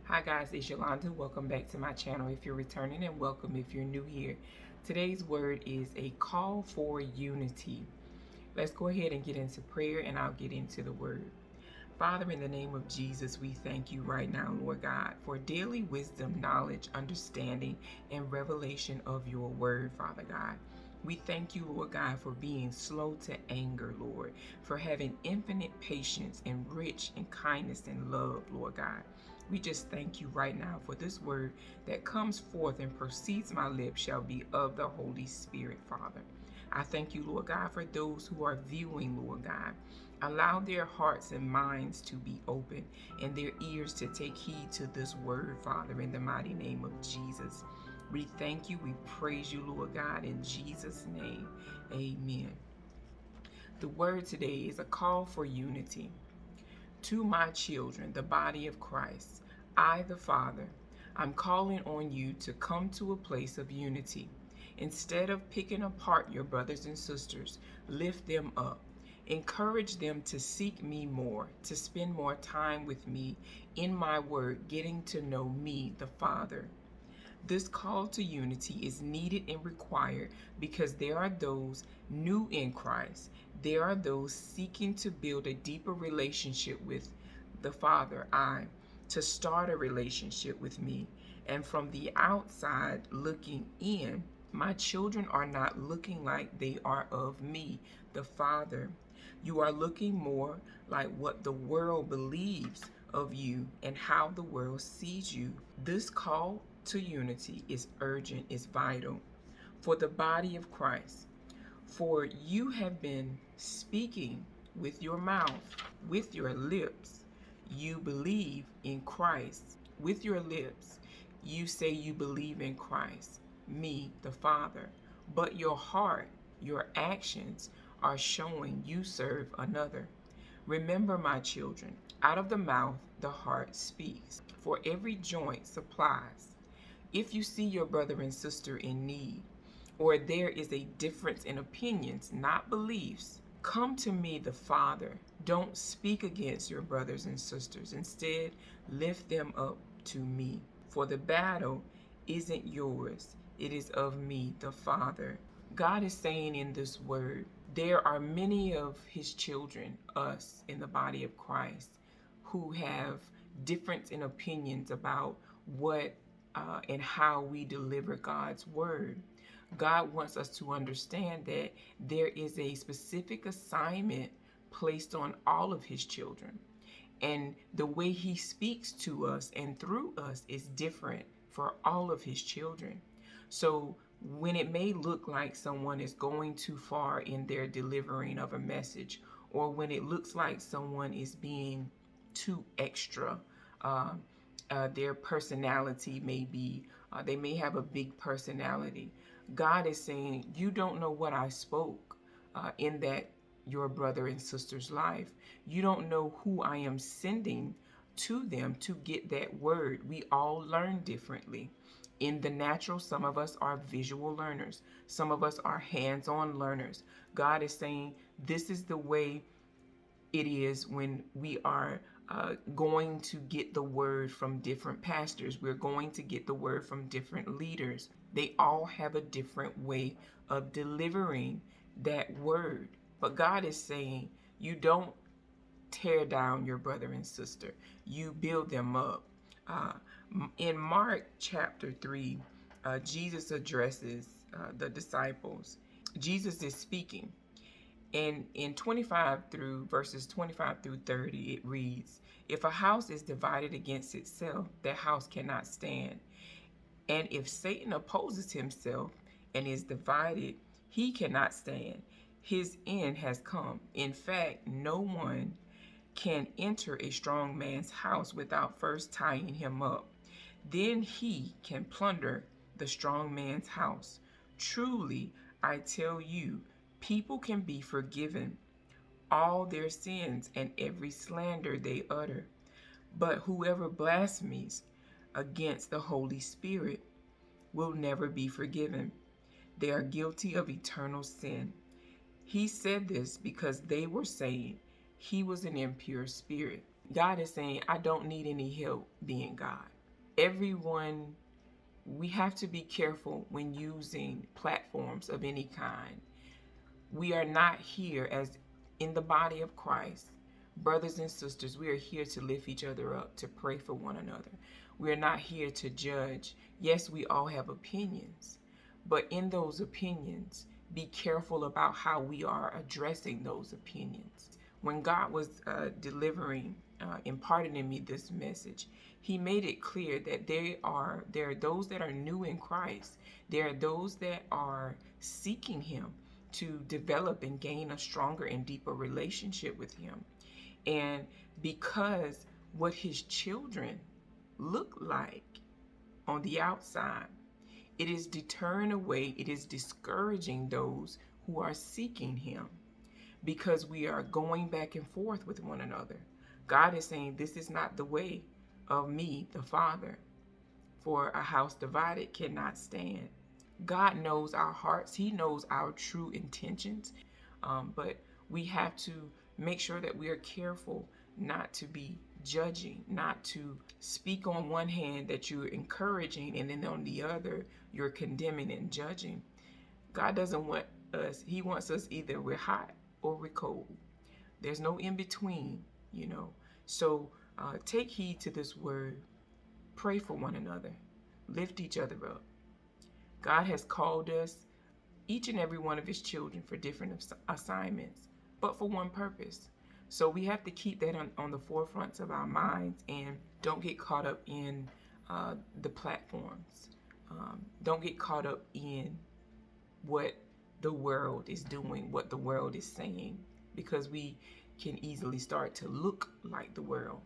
Hi guys, it's Yolanda. Welcome back to my channel if you're returning, and welcome if you're new here. Today's word is a call for unity. Let's go ahead and get into prayer and I'll get into the word. Father, in the name of Jesus, we thank you right now, Lord God, for daily wisdom, knowledge, understanding, and revelation of your word, Father God. We thank you, Lord God, for being slow to anger, Lord, for having infinite patience and rich in kindness and love, Lord God. We just thank you right now for this word that comes forth and proceeds my lips shall be of the Holy Spirit, Father. I thank you, Lord God, for those who are viewing, Lord God. Allow their hearts and minds to be open and their ears to take heed to this word, Father, in the mighty name of Jesus. We thank you. We praise you, Lord God, in Jesus' name. Amen. The word today is a call for unity. To my children, the body of Christ, I, the Father, I'm calling on you to come to a place of unity. Instead of picking apart your brothers and sisters, lift them up. Encourage them to seek me more, to spend more time with me in my word, getting to know me, the Father. This call to unity is needed and required because there are those new in Christ. There are those seeking to build a deeper relationship with the Father, to start a relationship with me. And from the outside looking in, my children are not looking like they are of me, the Father. You are looking more like what the world believes of you and how the world sees you. This call to unity is urgent, is vital for the body of Christ. For you have been speaking with your mouth, with your lips. You believe in Christ. With your lips, you say you believe in Christ, me, the Father. But your heart, your actions are showing you serve another. Remember, my children, out of the mouth the heart speaks, for every joint supplies. If you see your brother and sister in need, or there is a difference in opinions, not beliefs, come to me, the Father. Don't speak against your brothers and sisters. Instead, lift them up to me. For the battle isn't yours, it is of me, the Father. God is saying in this word, there are many of his children, us in the body of Christ, who have difference in opinions about what and how we deliver God's word. God wants us to understand that there is a specific assignment placed on all of his children. And the way he speaks to us and through us is different for all of his children. So when it may look like someone is going too far in their delivering of a message, or when it looks like someone is being too extra, uh, their personality may be, they may have a big personality. God is saying, you don't know what I spoke in that your brother and sister's life. You don't know who I am sending to them to get that word. We all learn differently. In the natural, some of us are visual learners. Some of us are hands-on learners. God is saying, this is the way it is when we are going to get the word from different pastors. We're going to get the word from different leaders. They all have a different way of delivering that word. But God is saying, you don't tear down your brother and sister. You build them up. In Mark chapter 3, Jesus addresses the disciples. Jesus is speaking. And in 25 through verses 25 through 30, it reads, if a house is divided against itself, that house cannot stand. And if Satan opposes himself and is divided, he cannot stand. His end has come. In fact, no one can enter a strong man's house without first tying him up. Then he can plunder the strong man's house. Truly, I tell you, people can be forgiven all their sins and every slander they utter. But whoever blasphemes against the Holy Spirit will never be forgiven. They are guilty of eternal sin. He said this because they were saying he was an impure spirit. God is saying, I don't need any help being God. everyone, we have to be careful when using platforms of any kind. We are not here as in the body of Christ. Brothers and sisters, we are here to lift each other up, to pray for one another. We are not here to judge. Yes, we all have opinions, but in those opinions, be careful about how we are addressing those opinions. When God was imparting in me this message, He made it clear that there are those that are new in Christ. There are those that are seeking Him to develop and gain a stronger and deeper relationship with Him. And because what His children look like on the outside, it is deterring away, it is discouraging those who are seeking Him, because we are going back and forth with one another. God is saying, this is not the way of me, the Father, for a house divided cannot stand. God knows our hearts. He knows our true intentions. But we have to make sure that we are careful not to be judging, not to speak on one hand that you're encouraging, and then on the other, you're condemning and judging. God doesn't want us. He wants us either we're hot or we're cold. There's no in between, you know. So take heed to this word. Pray for one another. Lift each other up. God has called us, each and every one of His children, for different assignments, but for one purpose. So we have to keep that on the forefronts of our minds, and don't get caught up in the platforms. Don't get caught up in what the world is doing, what the world is saying, because we can easily start to look like the world.